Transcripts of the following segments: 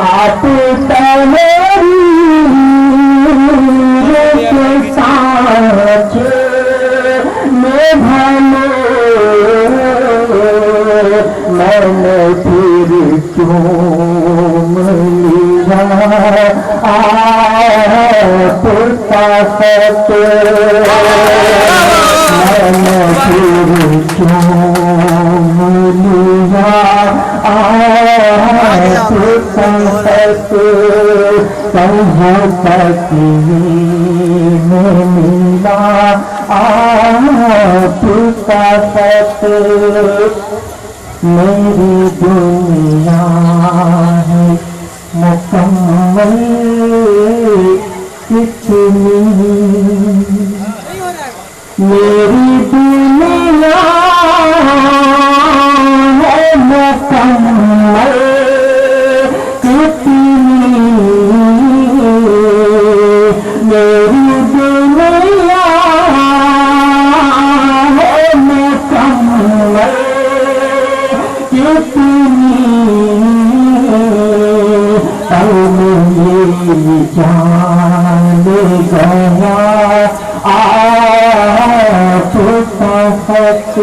आप तहरीर के साथ में भले मैंने फिर चूम लिया आपका सत मैंने फिर चूम लिया आपका सत कहाँ तक में मिला आपका सत मेरी दुनिया है मुकम्मल कितनी मेरी दुनिया है मुकम्मल कितनी मेरी दुनिया है मुकम्मल कितनी जान गया आपका सच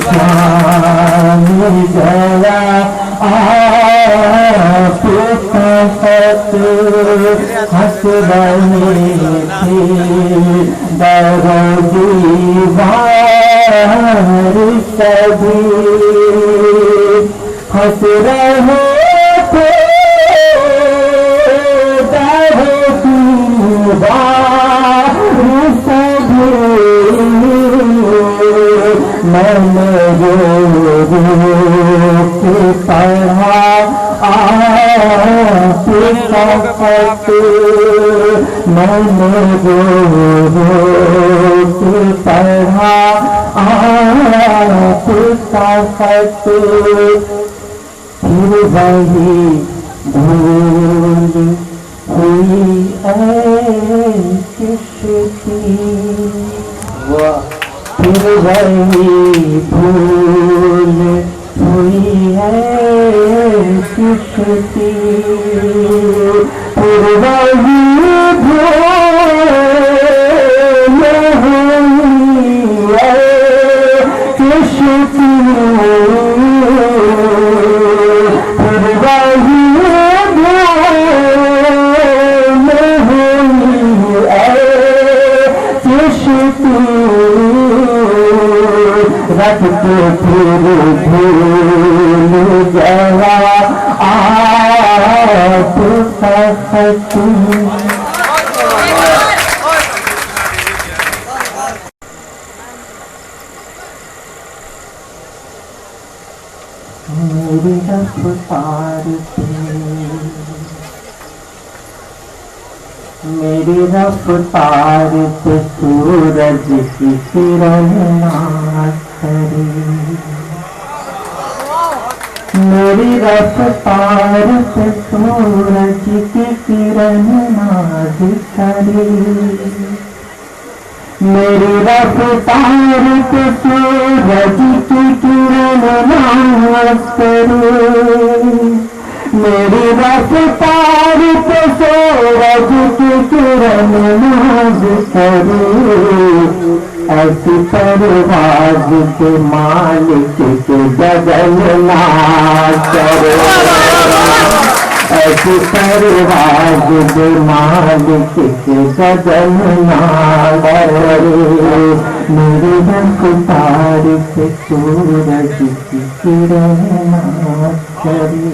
जान गया आपका सच हंस रहे थे दीवार सभी हंस रहे थे दीवार सभी मैंने रो के पढ़ा आपका सच मैंने रो के पढ़ा आपका सच फिर वही भूल हुई किसकी फिर वही भूल हुई है किसकी फिर वही भूल हुई है किसकी फिर वही रख के फिर भूल गया आपका सच मेरी रफ्तार पे मेरी रफ्तार पे सूरज की किरण नाच करे मेरी रफ्तार पे सूरज की किरण नाच करे मेरी रफ्तार पे सूरज की किरण नाच करे मेरी रफ्तार पे सूरज की किरण नाज करे ऐसी परवाज के मालिक के गगन नाच करे ऐसी परवाज के मालिक के गगन नाच करे मेरी रफ्तार पे सूरज की किरण नाच करे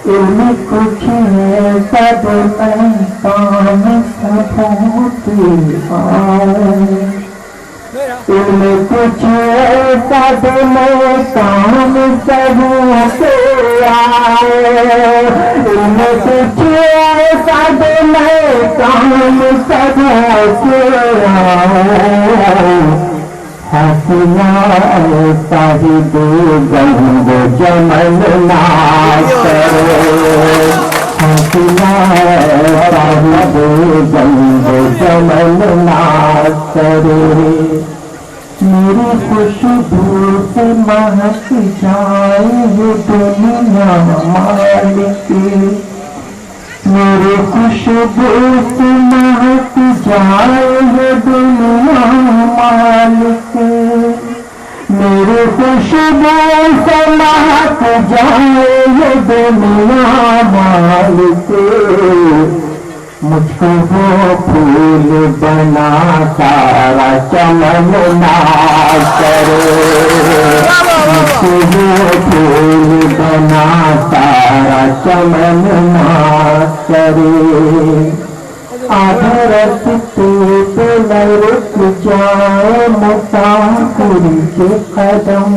इनमें कुछ ऐसा मैं काम सपूती इनमें कुछ ऐसा मैं काम सबूते आए इनमें कुछ ऐसा मैं काम सबूते आए हसीना साहिब गंग जमन नाच करे हसीना साहिब गंग जमन नाच करे मेरी खुशबू से महक जाए ये दुनिया मालिक, मेरी खुशबू से महक जाए ये दुनिया मालिक, मेरी खुशबू से महक जाए ये दुनिया मालिक, मुझको वो फूल बना सारा चमन ना करे, मुझको वो फूल बना सारा चमन ना करे, आधा रस्ते पे न रुक जाए मुसाफिर के कदम,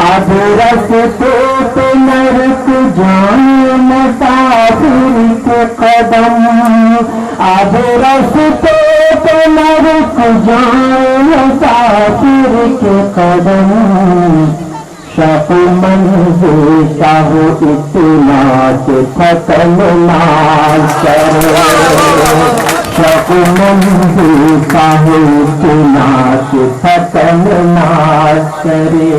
आधे रास्ते पे न रुक जाए मुसाफिर के कदम, आधे रास्ते पे न रुक जाए मुसाफिर के कदम, शौक मंज़िल का हो इतना के खत्म ना करे, शौक मंज़िल का हो इतना के खत्म ना करे,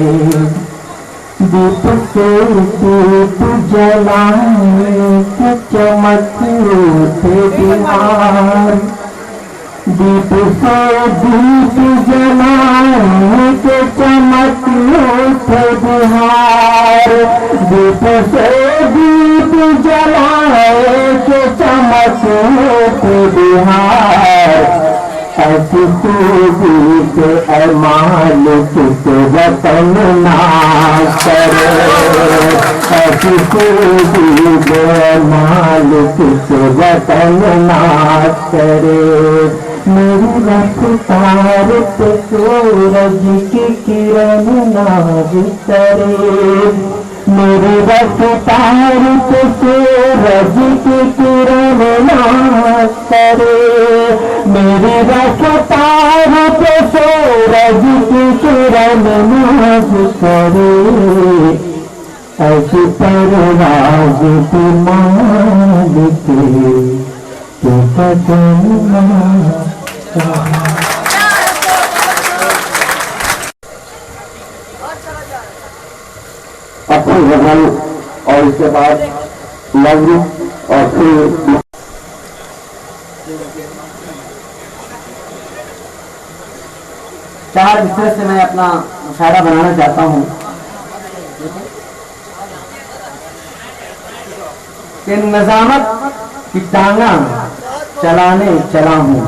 दीप से दीप जलाए के चमक उठे बिहार, दीप से दीप जलाए के चमक उठे बिहार, दीप से दीप जलाए के चमक उठे बिहार, ऐसी खूबी के मालिक के वतन ना करे, ऐसी खूबी के मालिक के वतन ना करे, मेरी रफ्तार पे सूरज की किरण ना बिखरे, मेरी रफ्तार पे सूरज की किरण ना करे, मेरी रफ्तार पे सूरज की किरण ना बिखरे, ऐसी परवाज़ की मालिक के कदम ना अच्छी गजल और इसके बाद लफ्ज़ और फिर चार विषय से मैं अपना मुशायरा बनाना चाहता हूँ कि नज़ामत की टांगा चलाने चला हूँ,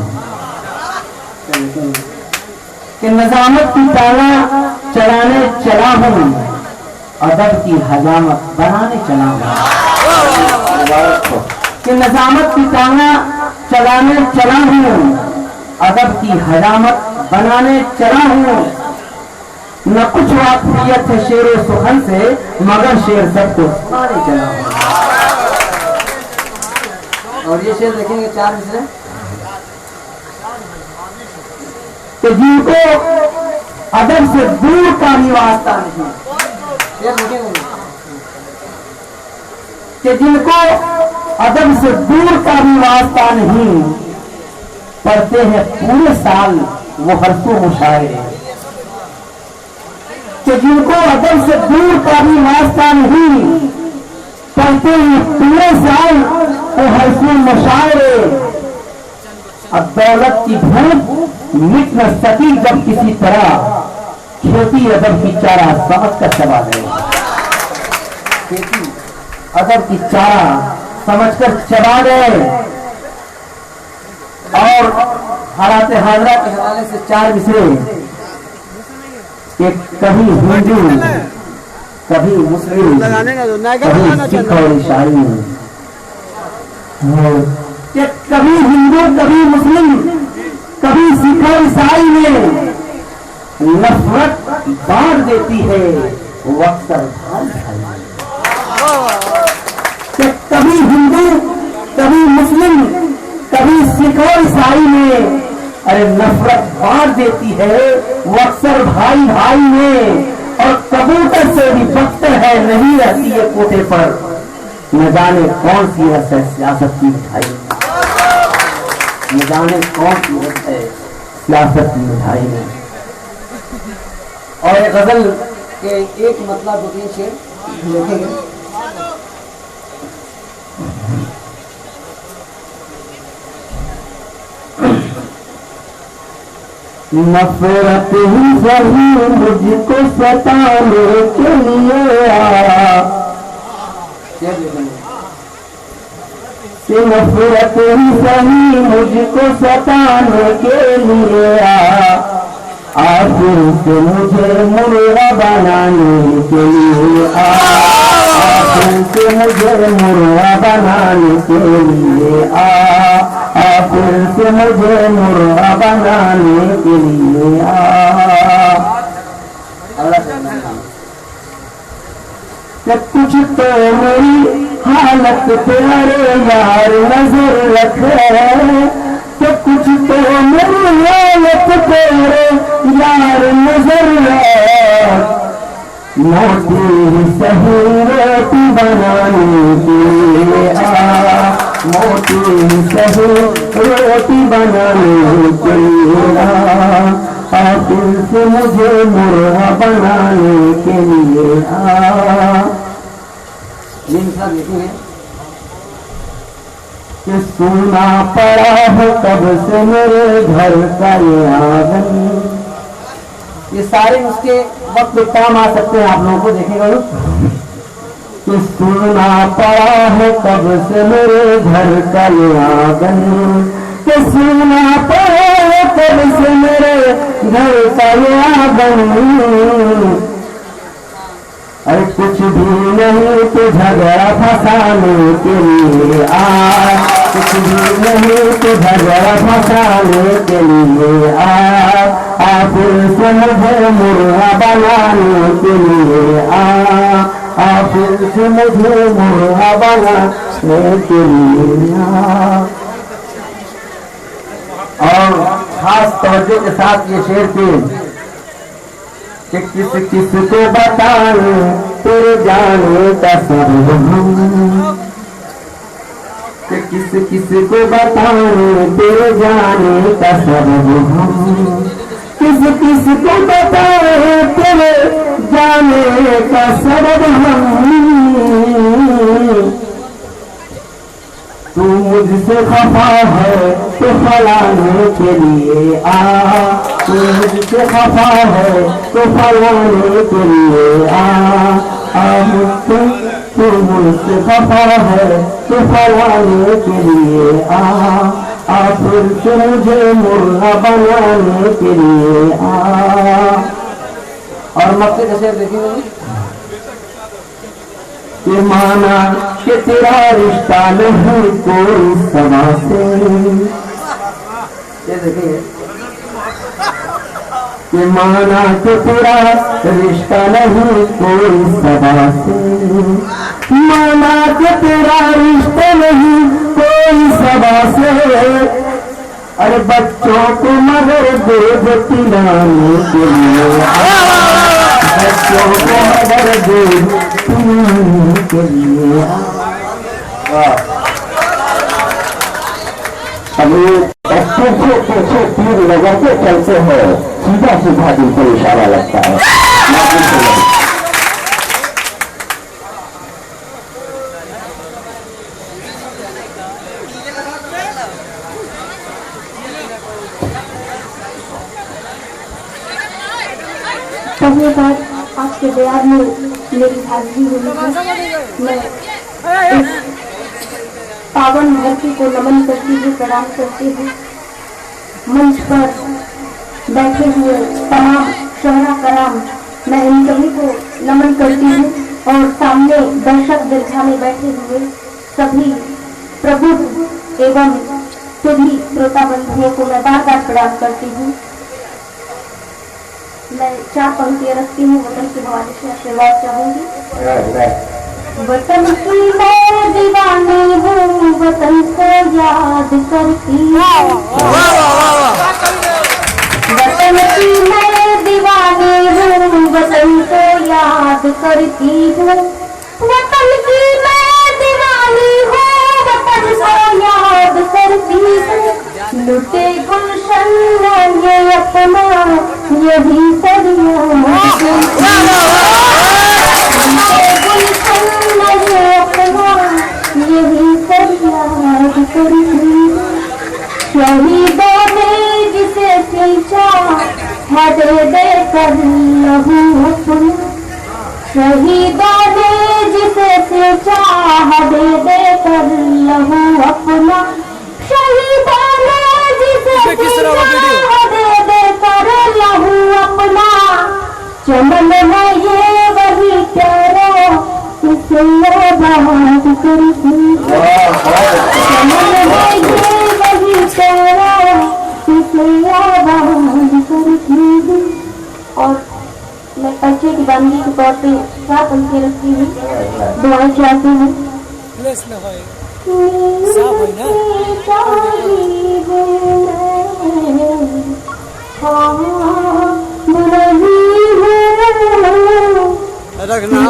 कि नज़ामत की टांगा चलाने चला हूँ, अदब की हजामत बनाने चला हूँ, कि नज़ामत की टांगा चलाने चला हूँ, अदब की हजामत बनाने चला हूँ, न कुछ वाकफियत है शेर सुखन से मगर शेर सबको सुनाने चला हूँ। और ये शेर देखेंगे चार मिसरे कि जिनको अदब से दूर का भी वास्ता नहीं, कि जिनको अदब से दूर का भी वास्ता नहीं, पढ़ते हैं पूरे साल वो हरसों मुशायरे, कि जिनको अदब से दूर का भी वास्ता नहीं, पढ़ते हैं पूरे साल वो हरसों मुशायरे, अब दौलत की भूख मिट न सकी जब किसी तरह, खेती अदब की चारा समझ कर चबा गए, खेती अदब की चारा समझ कर चबा गए। और हालात हाजरा के हवाले से चार मिसरे, कि कभी हिंदू कभी मुस्लिम कभी सिख और ईसाई, कि कभी हिंदू कभी मुस्लिम कभी सिख और ईसाई में नफरत बांट देती है वक्त कि कभी हिंदू कभी मुस्लिम कभी सिख और ईसाई में अरे नफरत बांट देती है वो अक्सर भाई भाई में, और कबूतर से भी बदतर है नहीं रहती है कोटे पर, न जाने कौन सी रस है सियासत की मिठाई, न जाने कौन सी रस है सियासत की मिठाई में। और एक गजल के एक मतलब 2-3 शेर देखेंगे। नफरत ही सही मुझको सताने के लिए कि नफरत ही सही मुझको सताने के लिए आखिर से मुझे मुर्गा बनाने के लिए आखिर से मुझे मुर्गा बनाने के लिए आखिर से मुझे मुर्गा बनाने के लिए कुछ तो मेरी हालत तेरे यार नजर रखे तो कुछ तो मेरी हालत तेरे यार नजर रख मोटी सही रोटी बनाने के लिए मोटी सही रोटी बनाने के लिए फिर से मुझे मुर्गा बनाने के लिए कि सुना पड़ा है कब से मेरे घर का ये आंगन। ये सारे उसके वक्त पे काम आ सकते हैं, आप लोगों को देखेगा कि सुना पड़ा है कब से मेरे घर का ये आंगन कि सुना पड़ा है कब से मेरे घर का ये आंगन। अरे कुछ भी नहीं तो झगड़ा फंसाने के लिए कुछ भी नहीं तो झगड़ा फंसाने के लिए फिर से मुझे मुर्गा बनाने के लिए फिर से मुझे मुर्गा बनाने के लिए और खास तवज्जो के साथ ये शेर थे कि किस किस को बताए तेरे जाने का सब कि किस किस को बताए तेरे जाने का सब किस किस को बताए तेरे जाने का सबब तू मुझसे खफा है तो फलाने के लिए तू मुझसे खफा है तो फलाने के लिए मुझसे तू मुझसे खफा है तो फलाने के लिए फिर से मुझे मुर्गा बनाने के लिए और मक्के का शेर देखेंगे कि माना कि तेरा रिश्ता नहीं कोई समा से। ये देखिए कि माना कि तेरा रिश्ता नहीं कोई समा से माना कि तेरा रिश्ता नहीं कोई समा से। अरे बच्चों को मगर दूध पिलाने के लिए बच्चों को मगर दूध पिलाने के लिए अभी बच्चों को पीछे तीर लगा के चलते हैं सीधा सीधा दिल को इशारा लगता है। पहली बार आपके बयान में मेरी हाजिरी हुई है। मैं इस पावन धरती को नमन करती हूँ, प्रणाम करती हूँ। मंच पर बैठे हुए तमाम शहरा कराम मैं इन सभी को नमन करती हूँ और सामने दर्शक दीर्घा में बैठे हुए सभी प्रभु एवं सभी श्रोता बंधुओं को मैं बार बार प्रणाम करती हूँ। मैं 4 पंक्तियां रखती हूँ, वतन की भवानी से आशीर्वाद चाहूंगी। वतन की मैं दीवानी हूँ, वतन को याद करती हूँ। वतन की मैं दीवानी हूँ, वतन को याद करती हूँ। वतन की मैं दीवानी हूँ, वतन को याद करती हूँ। लुटे गुलशन ये अपना यही सरिया यही फरियाद करी शहीदों ने जिसे सींचा है दे कर लहू अपना शहीदों ने जिसे सींचा है दे कर लहू अपना शहीदों ने जिसे सींचा है दे कर लहू अपना चमन में ये वही प्यारा इसे आबाद करी चमन में ये वही प्यारा इसे आबाद करी। और मैं बच्चे की बंदी के तौर पे क्या पंक्ति रखती हूँ, दुआएं चाहती हूँ।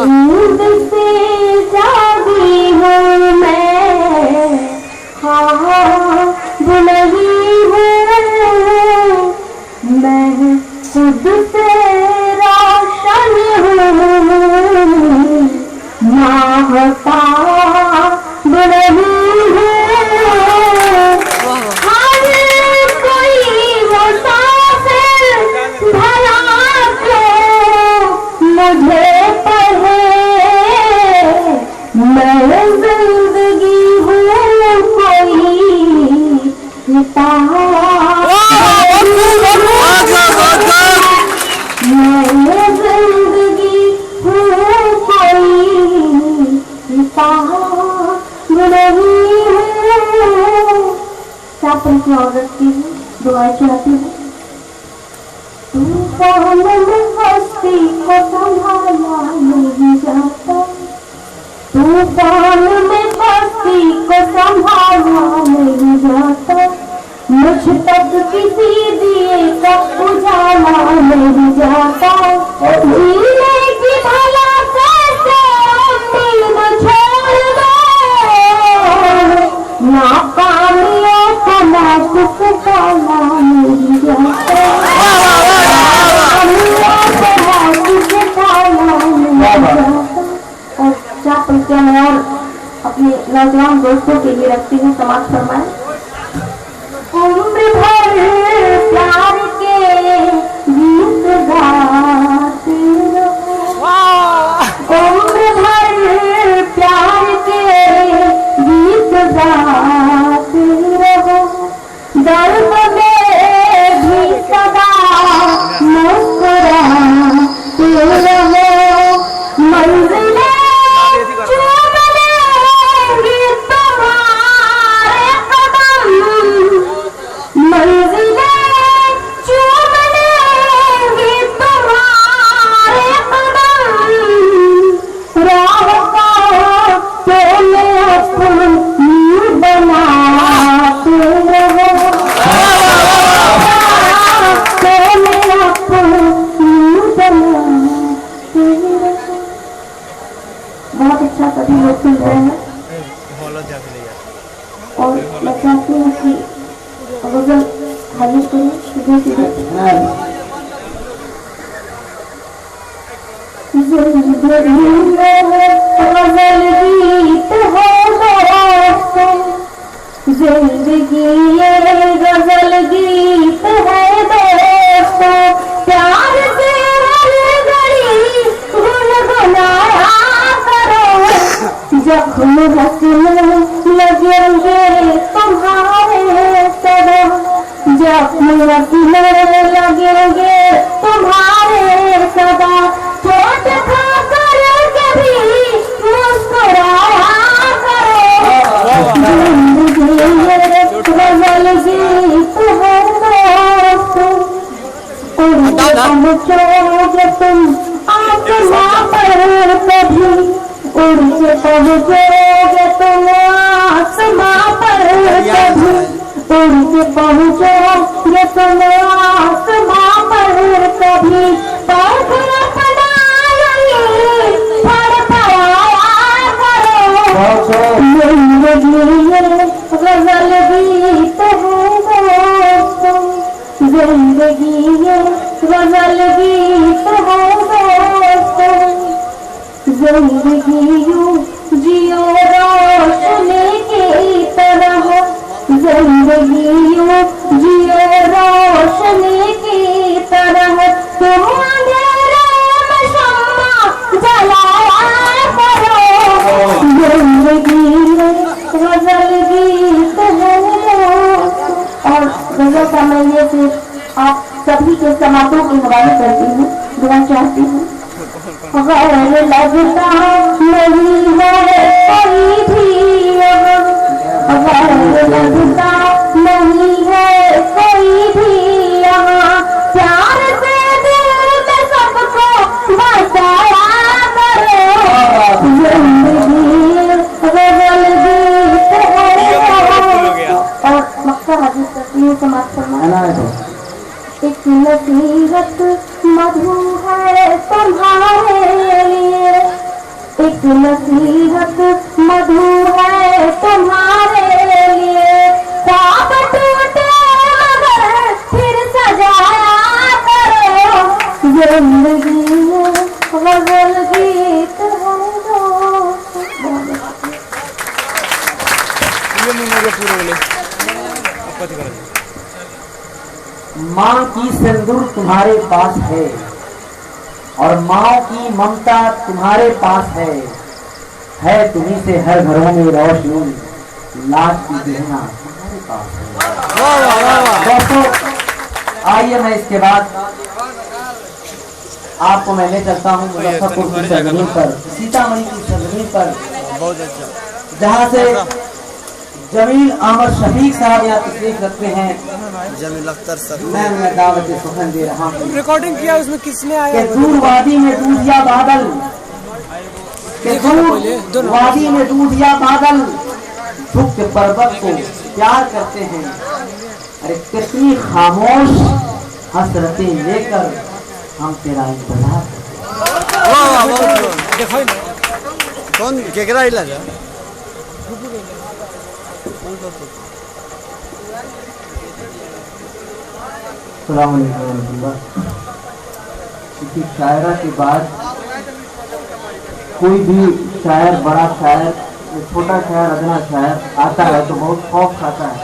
नींद से जागी हूँ मैं, बुलही हूँ मैं, खुद से रोशन हूँ, माहता बुलही हूँ। हर कोई मुसाफिर भला क्यों मुझे मैं जिंदगी हूँ कोई सितारा मैं जिंदगी हूँ कोई सितारा नहीं हूँ। चापन की औरत की दुआ चाहती हूँ। तूफान में हस्ती को संभाला नहीं जाता, तूफान में हस्ती को संभाला नहीं जाता, मुझ तक किसी दिए का उजाला नहीं जाता। जीने की भला कैसे उम्मीद छोड़ दो, नाकामियों का महसूस काला नहीं जाता, नाकामियों का महसूस काला नहीं जाता। और चार पंक्तियां मैं और अपने नौजवान दोस्तों के लिए रखती हूँ, समाज फरमाए। उम्र भर प्यार के गीत गाते रहो, उम्र भर प्यार के गीत गाते रहो, दर्द में भी सदा मुस्कुराते रहो, मंजिलें चूम लेंगी तुम्हारे कदम, मंजिलें चूम लेंगी तुम्हारे कदम, राह का तुम अपनी बनाते रहो, तुम अपनी बनाते रहो। बहुत अच्छा सभी लोग सुन रहे हैं और मैं चाहती हूँ कि गजल हाजिर करूँ सीधे सीधे। जिंदगी में गजल गीत है दोस्तों, जिंदगी ये गजल गीत है दोस्तों, प्यार से हर घड़ी गुनगुनाया करो, जख्म हंसने लगेंगे तुम्हारे सदा, जख्म हंसने लगेंगे तुम्हारे सदा, चोट खाकर कभी मुस्कुराया करो, जिंदगी ये गजल गीत है दोस्तों, उड़ के पहुँचोगे तुम आसमां पर कभी, उड़ के पहुँचोगे तुम आसमां पर कभी, उड़ के पहुँचोगे तुम आसमां पर कभी, पर अपना यही फड़फड़ाया करो, जिंदगी ये गजल गीत है जाती हूँ। गौर लगता नहीं है कोई भी यहाँ, गौर लगता नहीं है कोई भी यहाँ। प्यार से दिल में सबको बसाया करो, जिंदगी बदल गई और मक्का हाजिर तस्वीर समाप्त करना। एक नसीहत मधु है तुम्हारे लिए, एक नसीहत मधु है तुम्हारे लिए। ख्वाब टूटे मगर फिर सजाया करो, जिंदगी में गजल गीत है दोस्त। माँ की सिंदूर तुम्हारे पास है और माँ की ममता तुम्हारे पास है तुम्हीं से हर घरों में रोशनी, लाश की गहना तुम्हारे पास है। दोस्तों आइए मैं इसके बाद आपको मैं ले चलता हूँ मुजफ्फरपुर की सरजमीन पर, सीतामढ़ी की सरजमीन पर, जहाँ से जमील अहमद शफीक साहब यहाँ तशरीफ रखते हैं। जमील अख्तर सर मैं दावत सुखन दे रहा हूँ। रिकॉर्डिंग किया उसमें किसने आया? दूर वादी में दूधिया बादल, दूर वादी में दूधिया बादल झुक के पर्वत को प्यार करते हैं। अरे कितनी खामोश हसरतें लेकर हम तेरा इंतजार देखो कौन केकरा इलाज क्योंकि शायरा के बाद कोई भी शायर, बड़ा शायर, छोटा शायर, अदना शायर आता है तो बहुत खौफ खाता है।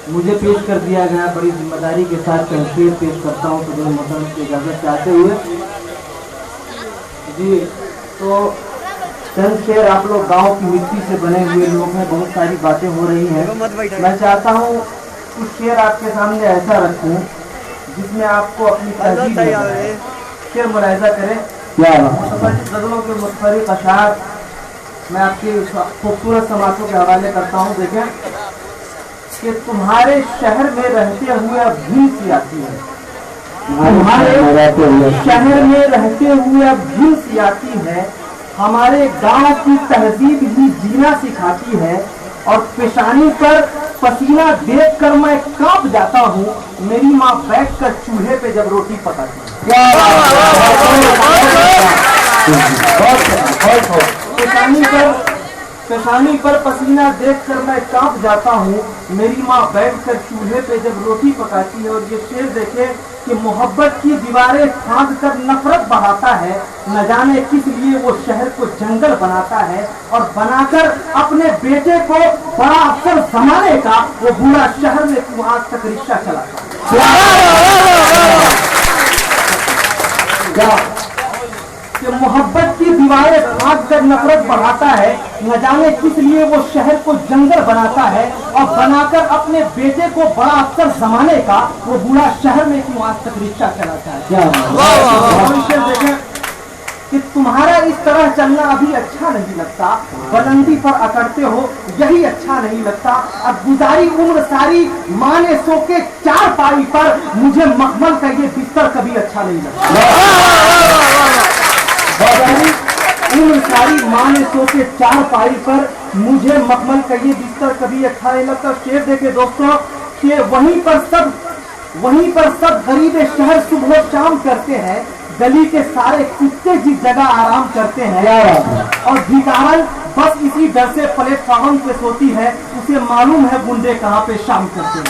मुझे पेश कर दिया गया, बड़ी जिम्मेदारी के साथ शेर पेश करता हूँ तो मोहतरम की इजाज़त चाहते हुए जी। तो चंद शेर, आप लोग गांव की मिट्टी से बने हुए लोग हैं, बहुत सारी बातें हो रही हैं। मैं चाहता हूँ कुछ शेर आपके सामने ऐसा रखूँ जिसमें आपको अपनी तहजीब शेर मुलाहिजा करें। गजलों के मुख्तलिफ अशार मैं आपके खूबसूरत समातों के हवाले करता हूँ। देखें कि तुम्हारे शहर में रहते हुए अब भीड़ सी आती है, तुम्हारे शहर में रहते हुए अब भीड़ सी आती है। हमारे गांव की तहजीब ही जीना सिखाती है और पेशानी पर पसीना देखकर मैं कांप जाता हूँ। मेरी माँ बैठकर चूल्हे पे जब रोटी पकाती है। पेशानी पर पसीना देखकर मैं कांप जाता हूँ। मेरी माँ बैठकर चूल्हे पे जब रोटी पकाती है। और ये शेर देखे कि मोहब्बत की दीवारें फांद कर नफरत बढ़ाता है, न जाने किस लिए वो शहर को जंगल बनाता है और बनाकर अपने बेटे को बड़ा अफसर जमाने का वो बूढ़ा शहर में क्यों आज तक रिक्शा चलाता है। कि मोहब्बत की दीवारें फांद कर नफरत बढ़ाता है, न जाने किस लिए वो शहर को जंगल बनाता है और बनाकर अपने बेटे को बड़ा अफसर जमाने का वो बूढ़ा शहर में क्यों आज तक रिक्शा चलाता है। देखें कि तुम्हारा इस तरह चलना अभी अच्छा नहीं लगता, बुलंदी पर अकड़ते हो यही अच्छा नहीं लगता। अब गुजारी उम्र सारी माँ ने सो के चार पाई पर, मुझे मखमल का ये बिस्तर कभी अच्छा नहीं लगता। उम्र सारी माँ ने सो के चार पाई पर, मुझे मखमल का ये बिस्तर कभी अच्छा नहीं लगता। शेर देखे दोस्तों कि वहीं पर सब गरीब शहर सुबह शाम करते हैं, गली के सारे कुत्ते जिस जगह आराम करते हैं और भिखारन बस इसी डर से प्लेटफॉर्म पे सोती है, उसे मालूम है गुंडे कहाँ पे शाम करते हैं।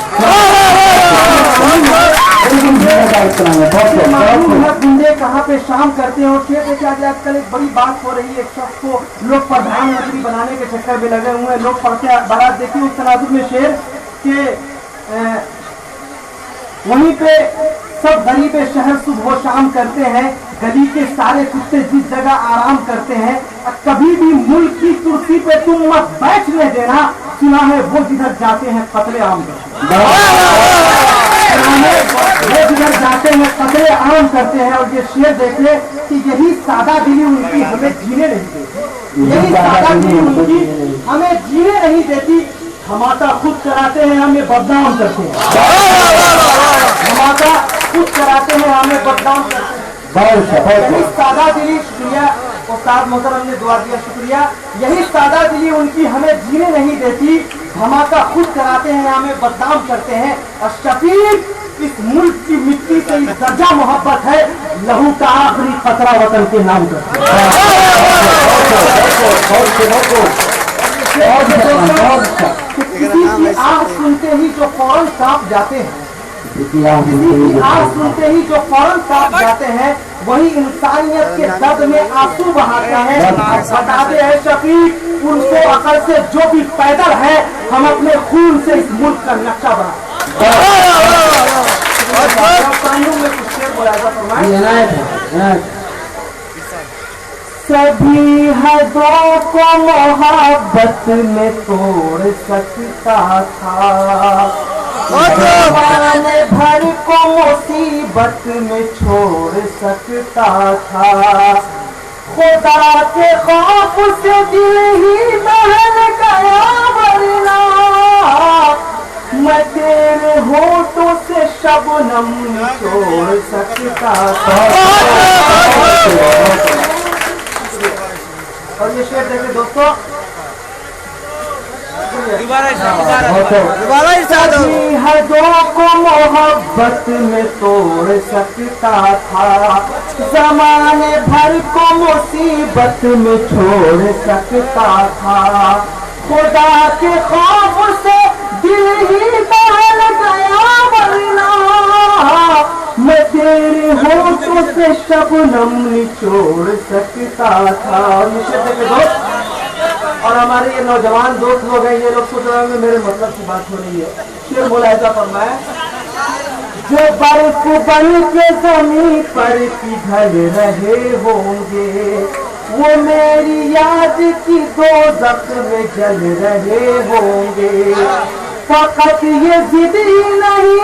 गुंडे कहाँ पे शाम करते हैं। और शेर देखिए आजकल एक बड़ी बात हो रही है, एक शख्स को लोग प्रधानमंत्री बनाने के चक्कर में लगे हुए हैं। लोग पढ़ते बारात देखिए उस तनाजुर में शेर के वहीं पे सब गरीब शहर सुबह शाम करते हैं, गली के सारे कुत्ते जिस जगह आराम करते हैं। कभी भी मुल्क की कुर्सी पे तुम मत बैठने देना, सुना है वो जिधर जाते हैं कत्ले आम करते हैं। वो जिधर जाते हैं कतरे आम करते हैं और ये शेर देखिए कि यही सादा दिली उनकी हमें जीने नहीं देती, यही सादा दिली उनकी हमें जीने नहीं देती। धमाका खुद कराते हैं, हमें बदनाम करते हैं, धमाका खुद कराते हैं, हमें बदनाम करते हैं। यही सादा दिली, शुक्रिया उस्ताद मोहतरम ने दुआ दिया, शुक्रिया। यही सादा दिली उनकी हमें जीने नहीं देती, धमाका खुद कराते हैं, हमें बदनाम करते हैं। और शफीक, इस मुल्क की मिट्टी से इस दर्जा मोहब्बत है, लहू का आखिरी कतरा वतन के नाम कर। किसी की आह सुनते ही जो फौरन कांप जाते हैं, किसी की आह सुनते ही जो फौरन कांप जाते हैं, वही इंसानियत के दर्द में आंसू बहाते हैं। बताते हैं शफीक, उनको अकल से जो भी पैदल है, हम अपने खून से इस मुल्क का नक्शा बनाते। सभी हदों को मोहब्बत में तोड़ सकता था, जमाने भर को मुसीबत में छोड़ सकता था। खुदा के खौफ से दिल ही बहल गया, वरना मैं तेरे होठों से शबनम छोड़ सकता था। और ये शेर देखिए दोस्तों, हदों को मोहब्बत में तोड़ सकता था, जमाने भर को मुसीबत में छोड़ सकता था। खुदा के खौफ से दिल ही बहल गया, वरना मैं तेरे होठों से शबनम निचोड़ सकता था। और हमारे ये नौजवान दोस्त लोग हैं, ये लोग सोच रहे होंगे मेरे मतलब की बात हो रही है। शेर बोला ऐसा फरमाया, जो बर्फ बन के जमीन पर पिघल रहे होंगे, वो मेरी याद की दोज़ख में जल रहे होंगे। फकत ये जिद ही नहीं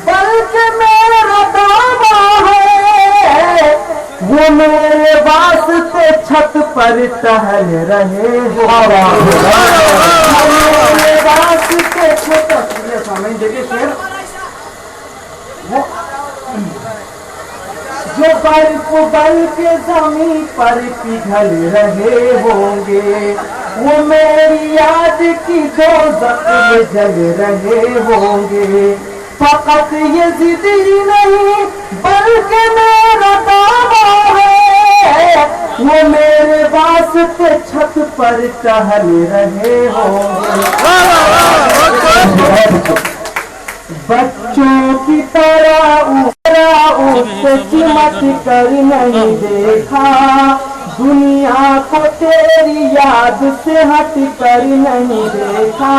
बल्कि मेरा दावा है, वो मेरे वास्ते छत पर टहल रहे होंगे, मेरे वास्ते छत। देखिए शेर, वो जो बर्फ बन के जमीन पर पिघल रहे होंगे, वो मेरी याद की दोज़ख में जल रहे होंगे। फकत ये जिद ही नहीं बल्कि मेरा दावा है, वो मेरे वास्ते छत पर टहल रहे होंगे। बच्चों की तरह उससे चिमट कर नहीं देखा, दुनिया को तेरी याद से हट कर नहीं देखा,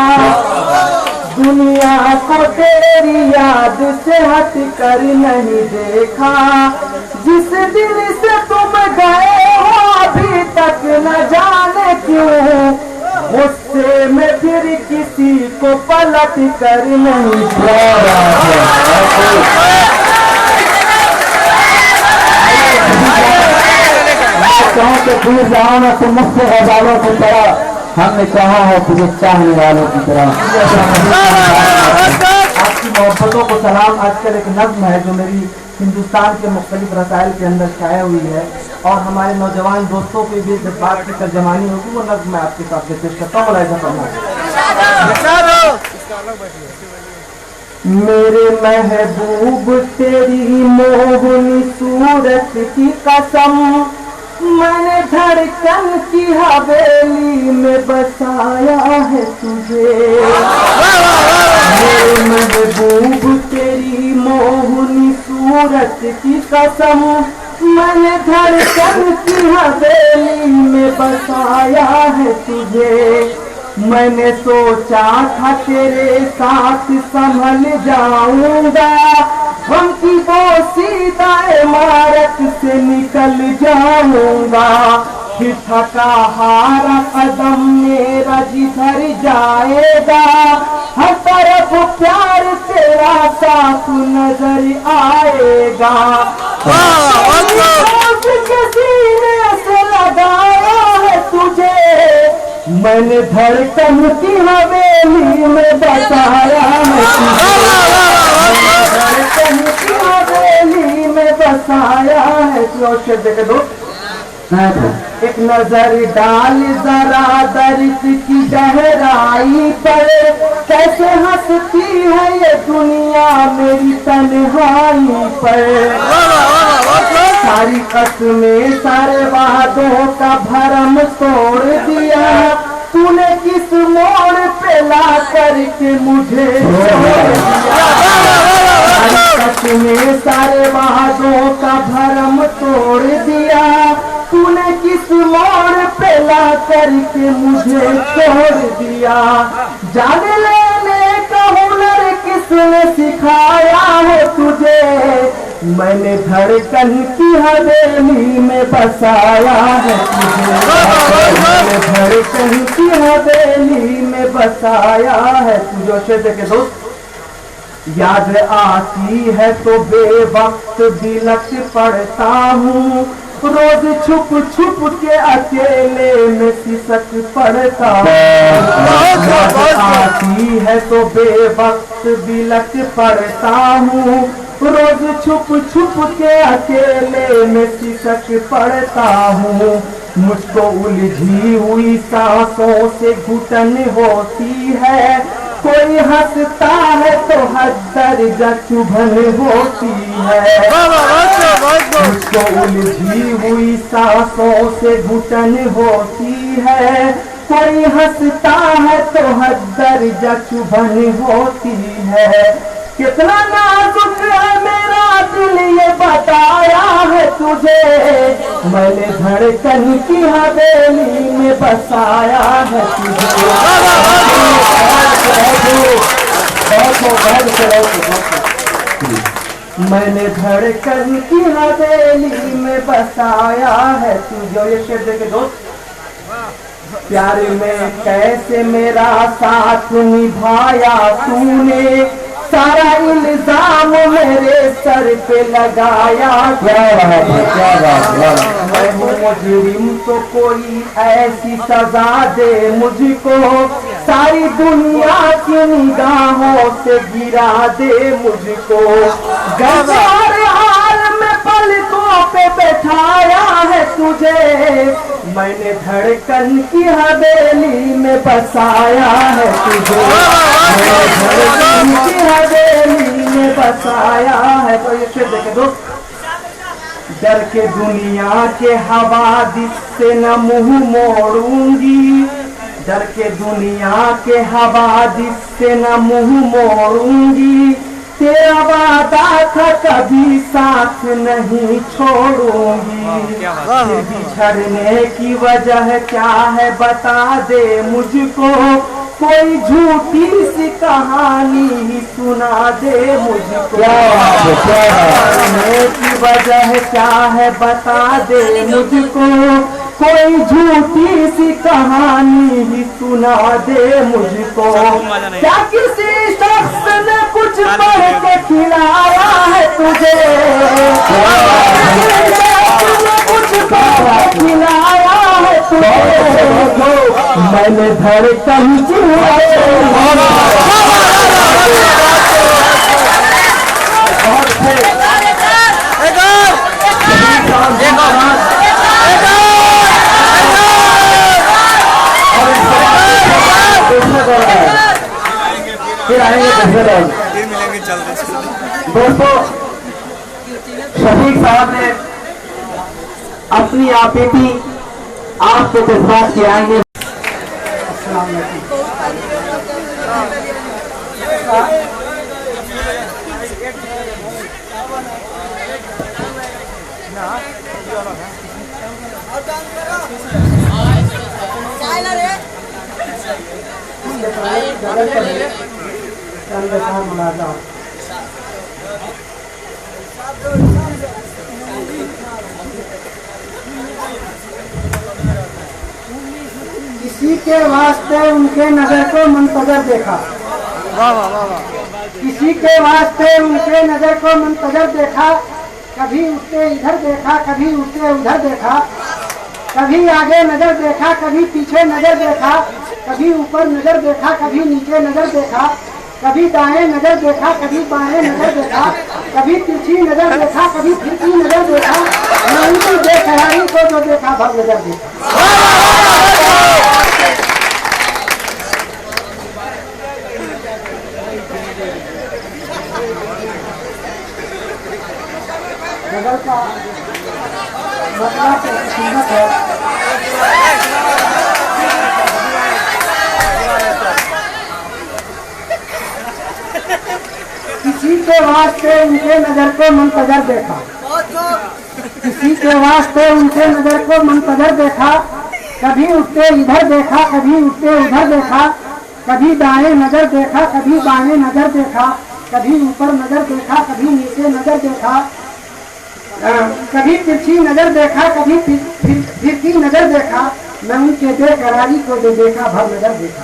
दुनिया को तेरी याद से हट कर नहीं देखा। जिस दिन से तुम गए हो अभी तक न जाने क्यों, मुझसे मैं फिर किसी को पलट कर नहीं कहूँ कि दूर जाओ ना तुम मुझसे गजालों की तरह, हमने कहा है तुझे चाहने वालों की तरह। आपकी मोहब्बतों को सलाम। आजकल एक नज़्म है जो मेरी हिंदुस्तान के मुख्तलिफ रसायल के अंदर छाया हुई है, और हमारे नौजवान दोस्तों की भी इस बात की तर्जमानी होगी। वो नज़्म मैं आपके साथ पेश करता हूँ। मेरे महबूब तेरी मोहनी सूरत की कसम, मैंने धड़कन की हवेली में बसाया है तुझे। मेरे महबूब तेरी मोहनी सूरत की कसम, मैंने धड़कन की हवेली में बसाया है तुझे। मैंने सोचा था तेरे साथ संभल जाऊंगा, हम की वो सीधा इमारत से निकल जाऊंगा। फिर थका हारा कदम मेरा जिधर जाएगा, हर तरफ प्यार तेरा साथ नजर आएगा। के सीने से लगाया है तुझे मैंने, धड़कन की हवेली में बसाया है तुझे, धड़कन की हवेली में बसाया है। तो देख दो एक नजर डाल जरा दर्द की गहराई पर, कैसे हंसती है ये दुनिया मेरी तन्हाई पर। सारी कसमें सारे वादों का भरम तोड़ दिया, तूने किस मोड़ पे ला करके मुझे छोड़ दिया। सारी कसमें सारे वादों का भरम तोड़ दिया, तूने किस मोड़ पे ला करके मुझे छोड़ दिया। जान लेने का हुनर किसने सिखाया है तुझे, मैंने धड़कन की हवेली में बसाया है तुझे, मैंने धड़कन की हवेली में बसाया है तुझे। शेर देखे दोस्त, याद आती है तो बेवक्त दिलक पड़ता हूँ, रोज छुप छुप के अकेले में सिसक पड़ता हूँ। याद आती है तो बेवक्त दिलक पड़ता हूँ, रोज छुप छुप के अकेले में सिसक पड़ता हूँ। मुझको उलझी हुई सांसों से घुटन होती है, कोई हंसता है तो हद दर्जा चुभन होती है। मुझको उलझी हुई सांसों से घुटन होती है, कोई हंसता है तो हद दर्जा चुभन होती है। कितना नाजुक है मेरा दिल ये बताया है तुझे, मैंने धड़कन की हवेली में बसाया है तुझे। मैंने धड़कन की हवेली में बसाया है तुझे। ये शेर देखे दोस्त, प्यार में कैसे मेरा साथ निभाया तूने, सारा इल्जाम मेरे सर पे लगाया। मैं हूँ मुजरिम तो कोई ऐसी सजा दे मुझको, सारी दुनिया की निगाहों से गिरा दे मुझको। गवार हाल में पलकों पे बैठाया है तुझे, मैंने धड़कन की हवेली में बसाया है तुझे, मैंने धड़कन की हवेली में बसाया है। तो ये शेर देखे दोस्त, डर के दुनिया के हवादिस से न मुंह मोड़ूंगी, डर के दुनिया के हवादिस से न मुंह मोड़ूंगी, तेरा वादा था कभी साथ नहीं छोड़ूंगी। फिर बिछड़ने की वजह क्या है बता दे मुझको, कोई झूठी सी कहानी ही सुना दे मुझको। बिछड़ने की वजह क्या है बता दे मुझको, कोई झूठी सी कहानी ही सुना दे मुझको। क्या किसी शख्स ने कुछ पढ़ के खिलाया है तुझे, कुछ पढ़ के खिलाया है तुझे, मैंने धड़कन की फिर आएंगे फिर मिलेंगे चलते। दोस्तों, शफीक साहब ने अपनी आपीती आपके जज्बात की आएंगे। किसी के वास्ते उनके नजर को मुंतजर देखा, वाह वाह वाह वाह। किसी के वास्ते उनके नजर को मुंतजर देखा, कभी उससे इधर देखा, कभी उससे उधर देखा, कभी आगे नजर देखा, कभी पीछे नजर देखा, कभी ऊपर नजर देखा, कभी नीचे नजर देखा, कभी दाएं नजर देखा, कभी बाएं नजर देखा, कभी तिरछी नजर देखा, कभी फिरकी नजर देखा, मैं उनकी बेकरारी को जो देखा भव नजर देखा। गजल का मतलब कीमत है। किसी के वास्ते उनके नजर को मुंतजर देखा, किसी के वास्ते उनके नजर को मुंतजर देखा, कभी उससे इधर देखा, कभी उससे उधर देखा, कभी दाएं नजर देखा, कभी बाएं नजर देखा, कभी ऊपर नजर देखा, कभी नीचे नजर देखा, कभी तिरछी नजर देखा, कभी फिरकी नजर देखा, मैं उनके बेकरारी को जो देखा भव नजर देखा।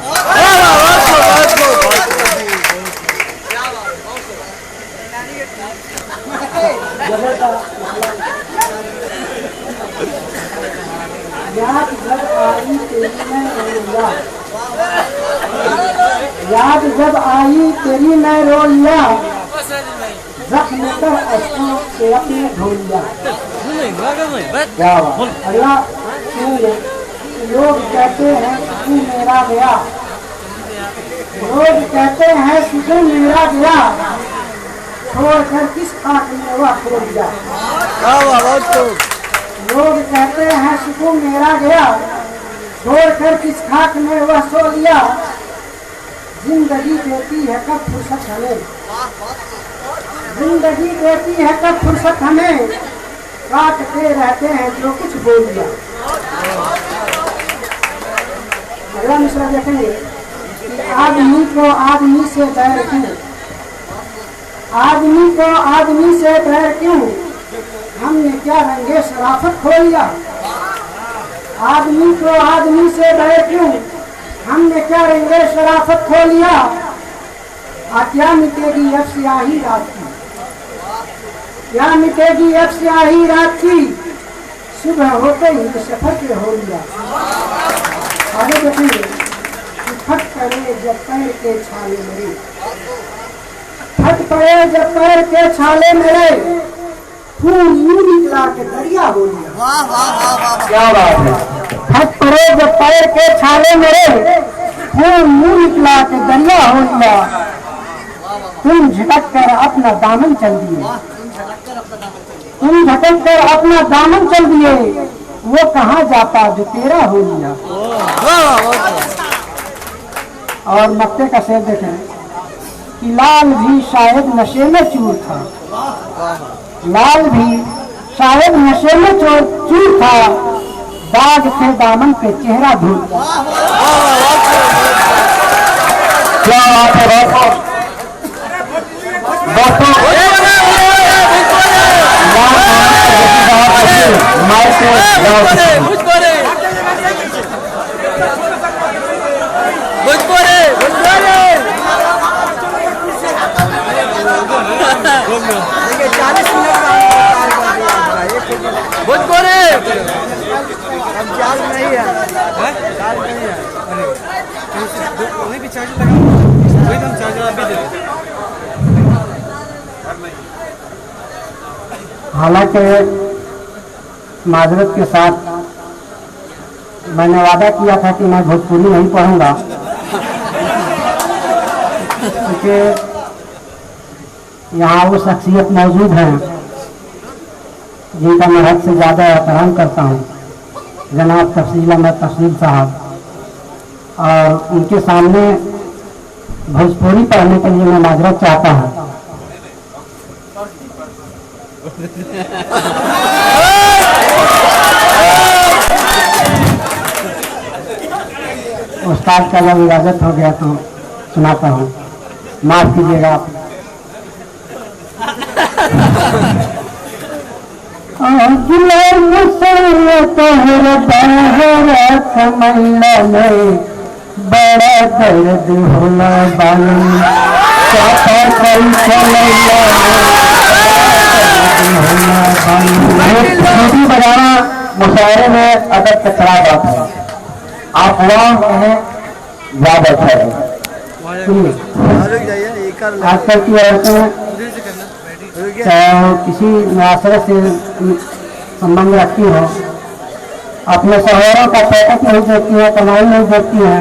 याद जब आई तेरी मैं रोया, याद जब आई तेरी मैं रोया, जख्म कर अश्कों से अपने धो लिया। क्या बात। अगला लोग कहते हैं सुकून मेरा गया, लोग कहते हैं सुकून मेरा गया, छोड़कर किस खाक में वह खो दिया। लोग कहते हैं सुकून मेरा गया, छोड़कर किस खाक में वह सो लिया। जिंदगी देती है कब फुर्सत हमें, जिंदगी देती है कब फुर्सत हमें, काटते रहते हैं जो कुछ बोल दिया। अगला मिसरा देखेंगे कि आदमी को आदमी से बैर क्यों, आदमी को आदमी से बैर क्यों, हमने क्या रंगे शराफत खो लिया। आदमी को आदमी से बैर क्यों, हमने क्या रंगे शराफत खो लिया। क्या मिटेगी अब स्याही रात की, क्या मिटेगी अब स्याही रात की, सुबह होते ही सफर के हो लिया। आगे देखेंगे कि फट पड़े जब पैर के छाले मेरे, फट पड़े जब पैर के छाले मेरे, खून यूं निकला के दरिया हो लिया। क्या बात है। फट पड़े जब पैर के छाले मेरे, खून यूं निकला के दरिया हो लिया। तुम झटक कर अपना दामन चल दिए, तुम झटक कर अपना दामन चल दिए, वो कहाँ जाता जो तेरा हो लिया। और मक्ते का शेर देखें कि लाल भी शायद नशे में चूर था, लाल भी शायद नशे में चूर था, दाग से दामन पे चेहरा धूल। क्या बात है दोस्तों। हालांकि माजरत के साथ मैंने वादा किया था कि मैं भोजपुरी नहीं पढ़ूंगा, क्योंकि यहाँ वो शख्सियत मौजूद हैं जिनका मैं हद से ज़्यादा एहतराम करता हूँ, जनाब तफसील अहमद तफसील साहब, और उनके सामने भोजपुरी पढ़ने के लिए मैं माजरत चाहता हूँ। उस्ताद का जब इजाजत हो गया तो सुनाता हूँ, माफ कीजिएगा आप। अगिले मुसरत तोहर बहर कमैला में बड़ा दर्द होला बालम चापा कल चलैला में बजाना मुशायरे में अदब के खराब बात है। आप वहाँ उन्हें याद अच्छा है। आजकल की औरतें किसी मुआशरे से संबंध रखती हो, अपने शोहरों का पैकेट नहीं देती है, कमाई नहीं देती है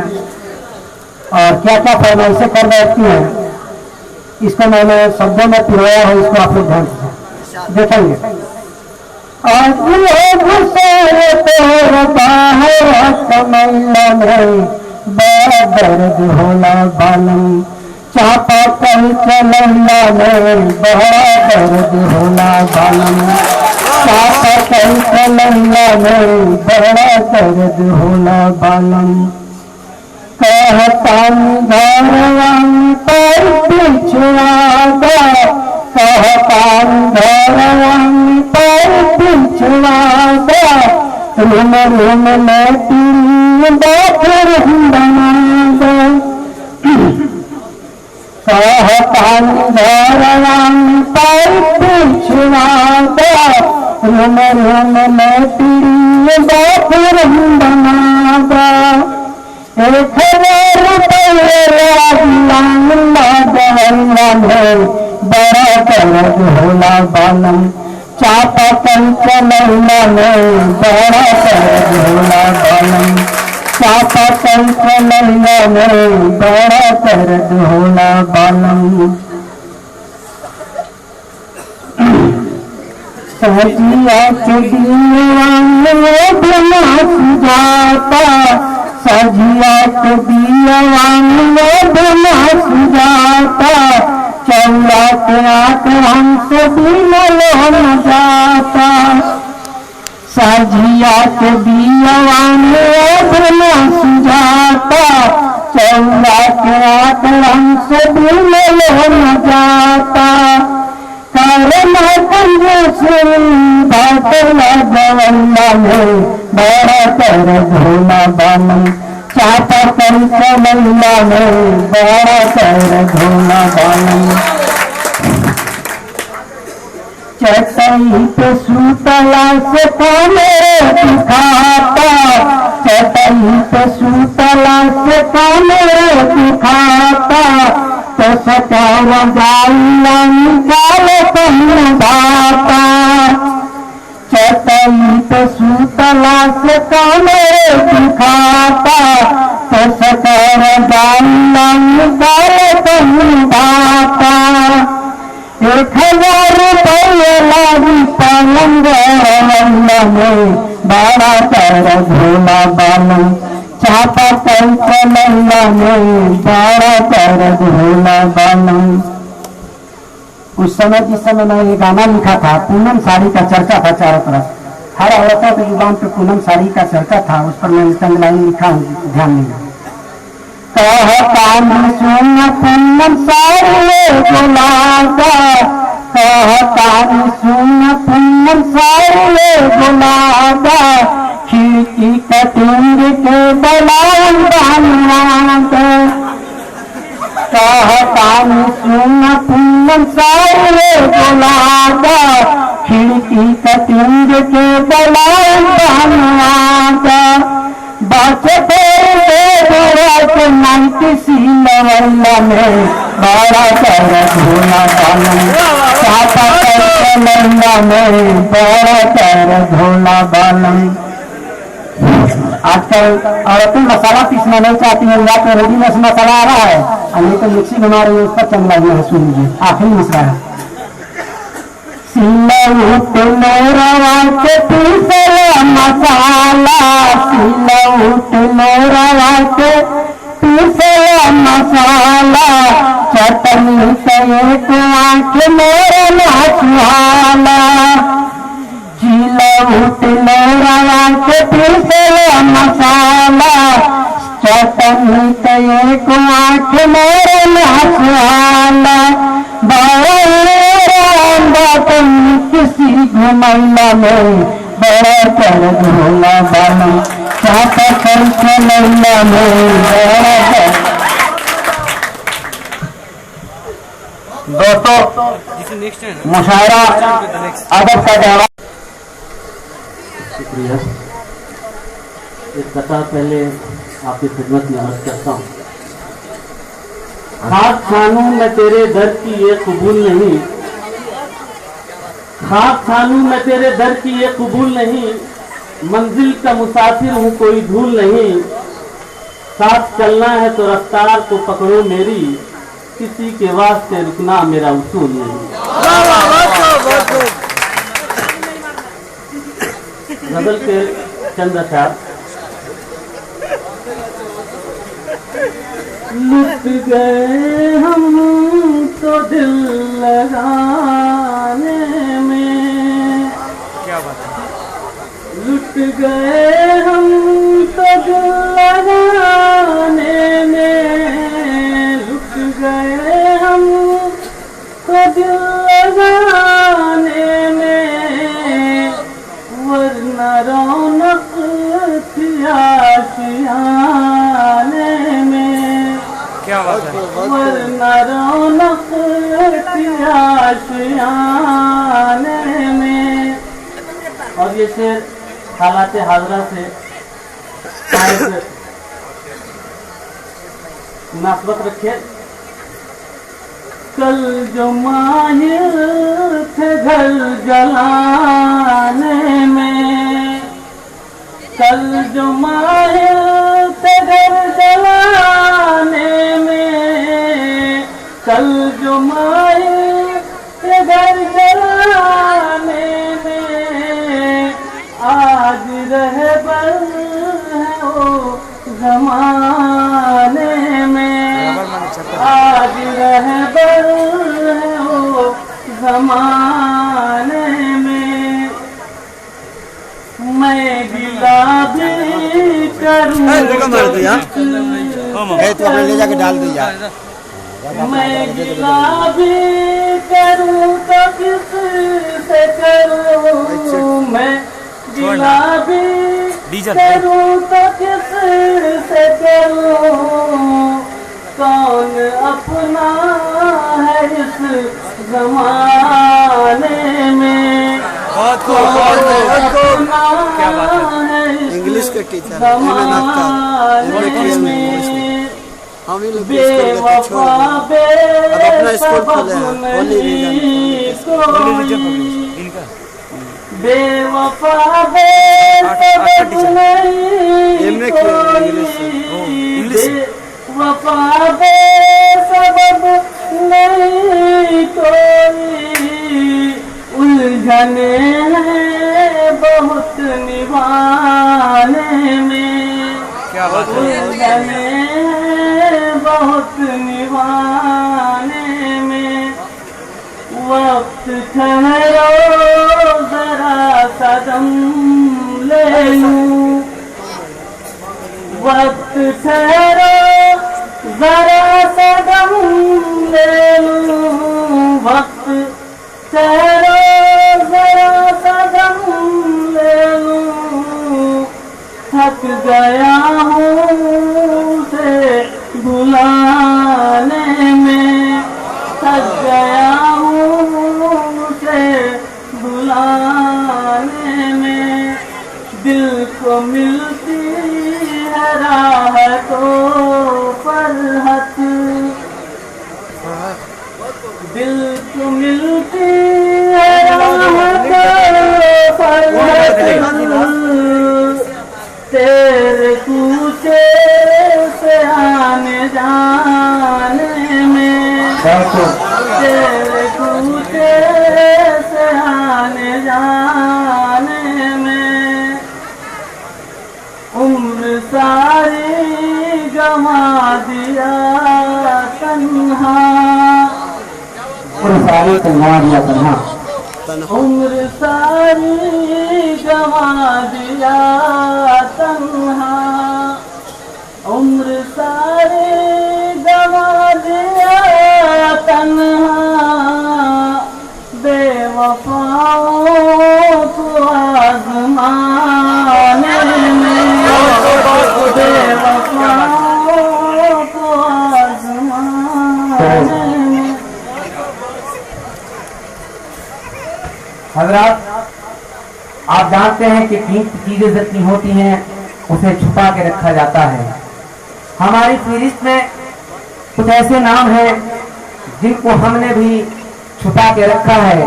और क्या क्या फरमाइशें कर बैठती है। इसको मैंने शब्दों में पिरोया है, इसको आप लोग ध्यान से देखेंगे। और कमैला में बड़ा दर्द होला बालम चापा कल चलैला में बड़ा दर्द होला बालम चापा कल चलैला में बड़ा दर्द होला बालम कहतान घरवान पर पिछवादा कहतान घरवान पर पिछवादा रूम रूम में तीन बाथर बना दो कहतान घरवान पर पिछवादा रूम रूम में तीन बाथर बना दो 1000 रुपये में बड़ा दर्द होला बालम चापा कल चलैला में बड़ा दर्द होला बालम चापा कल चलैला में बड़ा दर्द होला बालम सजिया के दीवाने बिना सुजाता सजिया के दीवान में बिना सुजाता चौरा के आंख हमसे बिना जाता सजिया के दीवान में बिना सुजाता चौरा के आंख हमसे बिना जाता करना से बाटला गवल्ला में बड़ा दर्द होला बालम चापा कल चलैला में बड़ा दर्द होला बालम चटई पे सूतला से काने दिखाता चटई पे सूतला से काने दिखाता तो सकार जाइला निकाल कहना भाता चटई पे सूतला से काने दिखाता तो सकार जाइला निकाल कहना भाता 1000 रुपये लागी पलंग में बड़ा दर्द होला बालम चापा कल चलैला में बड़ा दर्द होला बालम। उस समय जिस समय मैंने ये गाना लिखा था पूनम साड़ी का चर्चा था चारों तरफ, हर औरतों के जुबान पे पूनम साड़ी का चर्चा था, उस पर मैंने चंद लाइन लिखा हूँ, ध्यान देना। कहतान सुन पूनम साड़ी गुलाबा कहतान सुन पूनम साड़ी गुलाबा खिड़की कटिंग के बलान बनवादा कहतान सुन पूनम साड़ी गुलाबा खिड़की कटिंग के बलान बनवादा बचते सिलवल्ला में बड़ा दर्द होला बालम चापा कल चलैला में बड़ा दर्द होला बालम। आजकल औरतें मसाला पीसना नहीं चाहती हैं, या तो रेडीमेड मसाला आ रहा है और नहीं तो मिक्सी बना रही है, उस पर चल रही है। सुन लीजिए आखिरी मसला है सिलौट मोरवा के पीसला मसाला सिलौट मोरवा के पीसला मसाला चटनी से एक आंख मोर नाचवाला सिलौट मोरवा के पीसला मसाला चटनी से एक आंख मोर नाचवाला किसी घुमैला में बड़ा दर्द होला दोस्तों मुशायरा अदब का दौरा। शुक्रिया। एक कथा पहले आपकी खिदमत में अर्ज करता हूँ। खाक खानू मैं तेरे दर की ये कबूल नहीं, खाक खानू मैं तेरे दर की ये कबूल नहीं, मंजिल का मुसाफिर हूँ कोई धूल नहीं, साथ चलना है तो रफ्तार को पकड़ो मेरी, किसी के वास्ते रुकना मेरा उसूल नहीं। गजल के चंद अशार। लुट गए हम तो दिल लगाने में, क्या बात है, लुट गए हम तो दिल लगाने में, लुट गए हम तो दिल लगाने में, वरना रौनक थी आशियाने में, क्या बात है, वरना रौनक थी आशियाने में। और ये शेर हालात हाजरा से मुनासबत रखे। कल जो माहिर थे घर जलाने में, कल जो माहिर थे घर जलाने में, कल जो माहिर थे घर जलाने में, आज रहबर है वो जमाने में, आज रहबर है वो जमाने में। मैं गिला भी करूं तो ले जाके डाल दिया। मैं गिला भी करूं तो किससे करूं, मैं गिला भी करूं तो किससे करूं, कौन अपना है इस जमाने में, कौन अपना है इस इंग्लिश के टीचर जमाने में। बेवफा बेसबब नहीं कोई, बेवफा बेसबब नहीं कोई, बेवफा बेसबब नहीं कोई, उलझने हैं बहुत निभाने में, क्या बात है, उलझने बहुत निभाने में। वक्त ठहरो जरा सदम ले लूं, वक्त ठहरो जरा सदम ले लूं, वक्त ठहरो जरा सदम ले लूं, थक गया हूँ से बुलाने में, थक गया हूँ से बुलाने में। दिल को मिलती है राह तो फरहत, दिल को मिलती है राह तो फरहत, तेरे कूचे से आने जाने में, तेरे कूचे से आने जाने में। उम्र सारी गवा दिया तन्हा, उम्र सारी गवा दिया तन्हा, उम्र सारी गवा दिया तन्हा, उम्र सारी गवा दिया तन्हा, बेवफाओं को आज़माने में, बेवफा हजरात, आप जानते हैं कि कीमती चीजें जितनी होती हैं उसे छुपा के रखा जाता है। हमारी फहरिस्त में कुछ ऐसे नाम हैं जिनको हमने भी छुपा के रखा है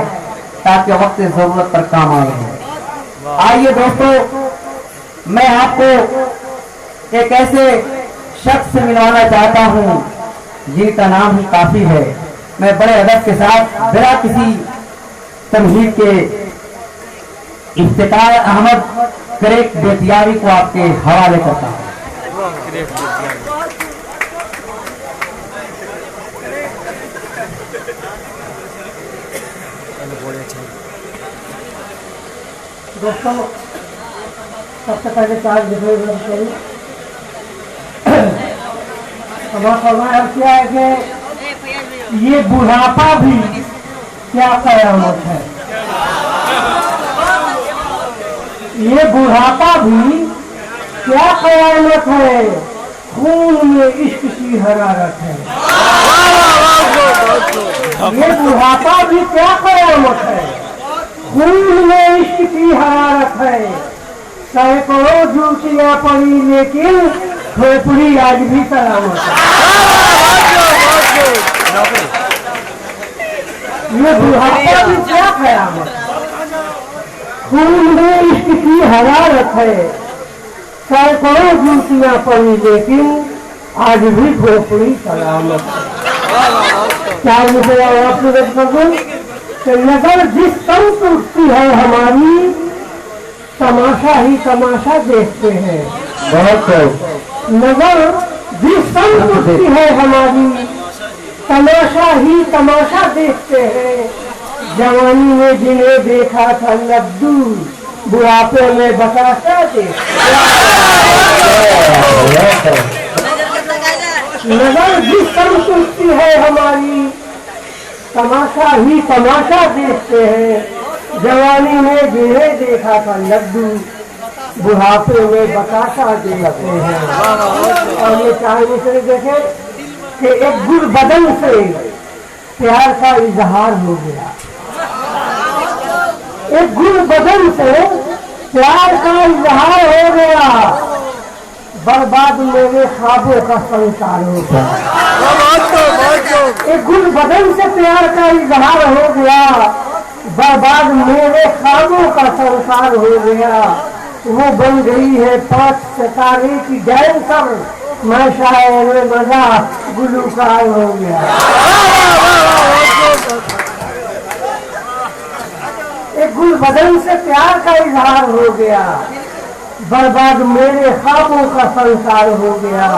ताकि वक्त जरूरत पर काम आए। आइए दोस्तों, मैं आपको एक ऐसे शख्स से मिलवाना चाहता हूं जिनका नाम ही काफी है। मैं बड़े अदब के साथ बिना किसी तमहीद के इफ्तिकार अहमद करेक बेतियारी को आपके हवाले करता हूं। दोस्तों, सबसे पहले चार विषय करूँ। हमारा क्या है कि ये बुढ़ापा भी क्या कयामत है। ये बुढ़ापा भी क्या कयामत है, खून में इश्क की हरारत है। ये बुढ़ापा भी क्या कयामत है, खून में इश्क की हरारत है। सैकड़ों जूतियां पड़ी लेकिन खोपड़ी आज भी सलामत है। ये बुढ़ापा भी क्या कयामत, खून में इश्क की हरारत है। सैकड़ों जूतियां पड़ी लेकिन आज भी खोपड़ी सलामत है। चार मुझे आपसे व्यक्त कर दूं कि नजर जिस तंग उठती है हमारी, तमाशा ही तमाशा देखते हैं। नजर जिस तंग उठती है हमारी, तमाशा ही तमाशा देखते हैं। जवानी में जिन्हें देखा था लड्डू, बुढ़ापे में बताशा देखते। नजर जिस तंग उठती है हमारी, तमाशा ही तमाशा देखते हैं। जवानी में जिन्हें देखा था लड्डू, बुढ़ापे में बताशा देखते हैं। और ये चाहे दूसरे देखे कि एक गुड़ बदन से प्यार का इजहार हो गया। एक गुड़ बदन से प्यार का इजहार हो गया। बर्बाद मेरे ख्वाबों का संसार हो गया। एक गुड़ बदन से प्यार का इजहार हो गया। बर्बाद मेरे ख्वाबों का संसार हो गया। वो बन गई है 5 सितारे की डांसर, मैं शायर मजा गुलूकार हो गया। एक गुल बदन से प्यार का इजहार हो गया। बर्बाद मेरे ख्वाबों का संसार हो गया।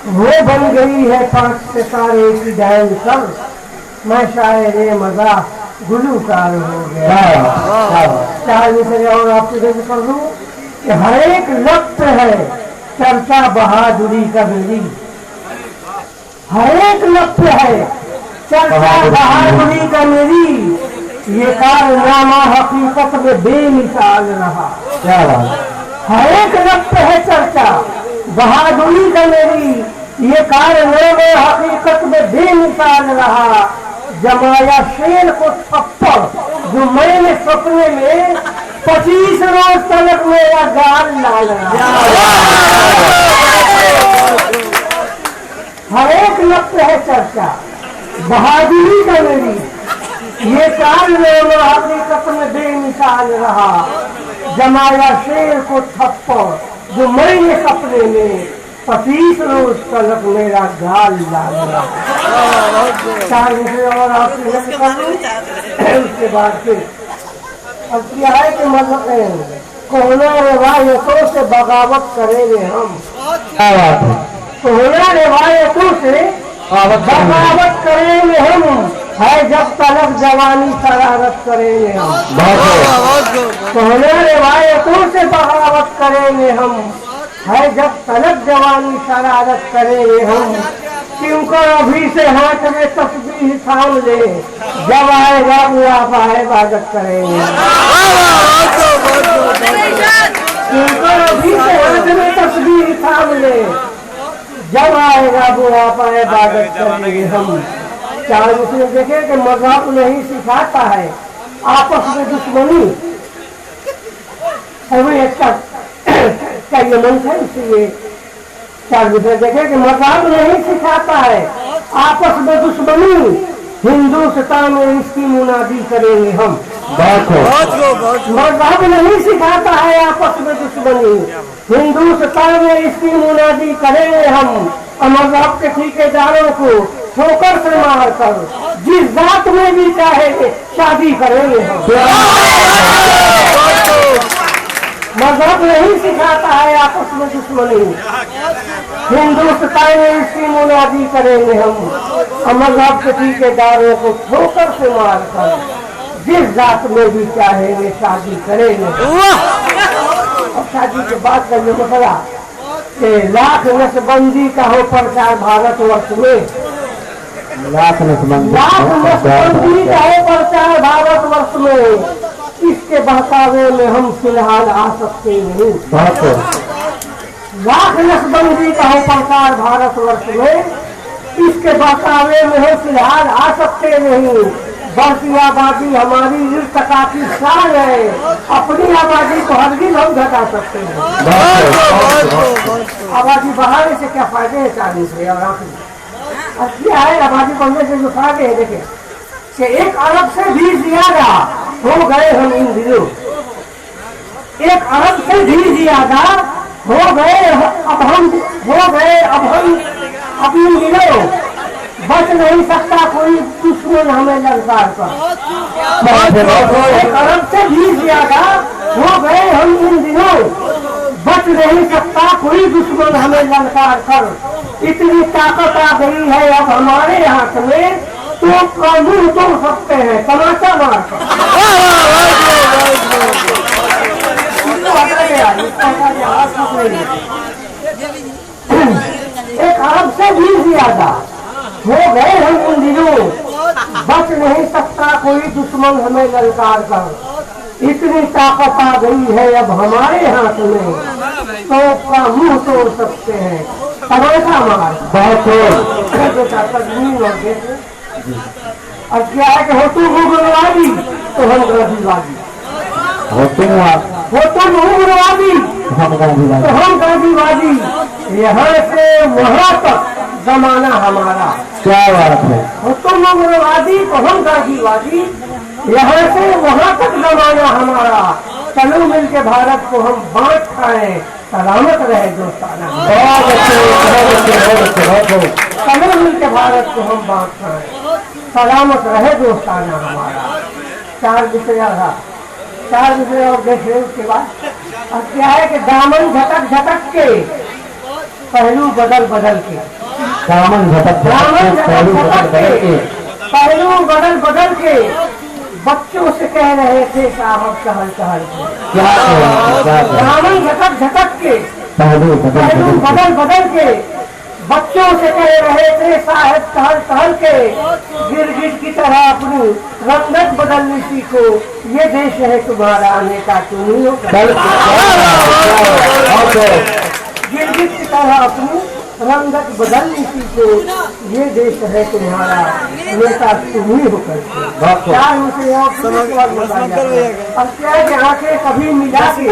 वो बन गई है 5 सितारे की डांसर, मैं शायर मजा गुलूकार हो गया। चार विषय और आपको जैसे कर दूं कि हर एक लब पे है चर्चा बहादुरी का मेरी। हर एक लब पे है चर्चा बहादुरी का मेरी। ये कारनामा हकीकत में बेमिसाल रहा। क्या बात। हर एक लब पे है चर्चा बहादुरी का मेरी। ये कारनामा हकीकत में बेमिसाल रहा। जमाया शेर को थप्पड़ जो मैंने सपने में 25 रोज तक मेरा गाल लाल रहा। हर एक लफ्ज है चर्चा बहादुरी का मेरी। ये कारनामा हकीकत में बेमिसाल रहा। जमाया शेर को थप्पड़ जो मैंने सपने में 25 रोज तक मेरा गाल लाल रहा। चार विषय और आपसे उसके बाद फिर अब क्या है कि मतलब कोहना रिवायतों से बगावत करेंगे हम। कोहना रिवायतों से बगावत करेंगे हम। है जब तलक जवानी शरारत करेंगे हम। कोहना रिवायतों से बगावत करेंगे हम। है जब तलक जवानी शरारत करेंगे हम। क्योंकि अभी से हाथ में तस्बीह थाम ले, जब आएगा वो आप इबादत करेंगे। क्योंकि अभी से हाथ में तस्बीह थाम ले, जब आएगा वो आप इबादत करेंगे हम। चार मुस्लिम देखे कि मज़हब नहीं सिखाता है आपस में दुश्मनी का ये मंच है। इसलिए 4 विषय देखे कि मजहब नहीं सिखाता है आपस में दुश्मनी, हिंदुस्तान में इसकी मुनादी करेंगे हम। मजहब नहीं सिखाता है आपस में दुश्मनी, हिंदुस्तान में इसकी मुनादी करेंगे हम। और मजहब के ठेकेदारों को ठोकर से मार कर जिस जात में भी चाहे शादी करेंगे हम। मजहब नहीं सिखाता है आपस में दुश्मनी, हिंदुस्तान में इसकी मुनादी करेंगे हम। और मजहब के ठेकेदारों को ठोकर से मार कर जिस जात में भी चाहेंगे शादी करेंगे। और शादी के बाद का जो मसला कि लाख नसबंदी का हो प्रचार भारतवर्ष में, लाख नसबंदी का हो प्रचार भारतवर्ष में, इसके बहकावे में हम फिलहाल आ सकते नहीं। लाख नसबंदी का हो प्रचार भारतवर्ष में, इसके बहकावे में हम फिलहाल आ सकते नहीं। बढ़ती आबादी हमारी इर्तका की शान है, अपनी आबादी को हरगिज़ हम घटा सकते हैं। आबादी बढ़ाने से क्या फायदे हैं 40 से और आखिरी क्या है आबादी बढ़ने से जो फायदे हैं देखें कि 1 अरब से भी ज्यादा हो गए हम इन दिनों, 1 अरब से भी ज्यादा हो गए अब हम इन दिनों बच नहीं सकता कोई दुश्मन हमें ललकार कर। 1 अरब से भी ज्यादा हो गए हम इन दिनों, बच नहीं सकता कोई दुश्मन हमें ललकार कर। इतनी ताकत आ गई है अब हमारे हाथ में, तो मुंह तोड़ सकते हैं तमाचा मार कर। 1 अरब से भी ज्यादा हो गए हम इन दिनों, बच नहीं सकता कोई दुश्मन हमें ललकार कर। इतनी ताकत आ गई है अब हमारे हाथ में, तो का मुंह तोड़ सकते हैं तमाचा मार। अब क्या है कि हो तुम उग्रवादी तो हम गांधीवादी, हो तुम उग्रवादी तो हम गांधीवादी। यहाँ से वहाँ तक जमाना हमारा। क्या बात है। हो तुम उग्रवादी तो हम गांधीवादी, यहाँ से वहाँ तक जमाना हमारा। चलो मिल के भारत को हम बांट खाएं, सलामत रहे दोस्ताना। चलो मिल के भारत को हम बांट खाएं, सलामत रहे दोस्ताना हमारा। 4 विषय रहा, 4 विषय और देखें उसके बाद। अब क्या है कि दामन झटक झटक के पहलू बदल बदल के, दामन झटक पहलू बदल बदल के बच्चों से कह रहे थे साहब चहल चहल के। दामन झटक झटक के पहलू बदल बदल के बच्चों से कह रहे थे साहब चहल चहल के। गिरगिट की तरह अपनी रंगत बदलनी सीखो, ये देश है तुम्हारा आने का तुम ही हो। गिरगिट की तरह अपनी रंगत बदलनी सीखो, ये देश है तुम्हारा नेता तुम ही होकर। अब क्या है कि आंखें कभी मिला के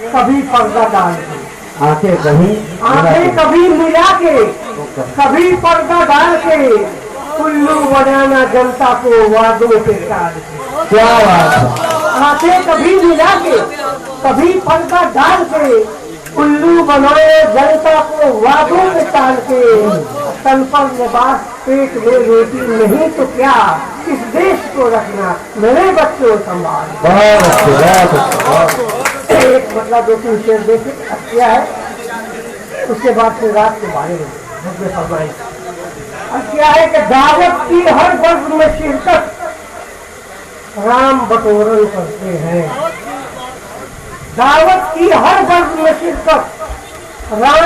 कभी पर्दा डाल के, आंखें कभी मिला के कभी पर्दा डाल के, उल्लू बनाना जनता को वादों पे टाल के। क्या बात है। आंखें कभी मिला के कभी पर्दा डाल के, उल्लू बनाए जनता को वादों पे टाल के। तन पर लिबास पेट में रोटी नहीं तो क्या, इस देश को रखना मेरे बच्चों संभाल। एक मतलब 2-3 शेर देखे क्या है, उसके बाद फिर रात के बारे में फरमाइश। अब क्या है कि दावत की हर वर्ग में शिरकत राम बटोरन करते हैं। दावत की हर वर्ग में शिरकत राम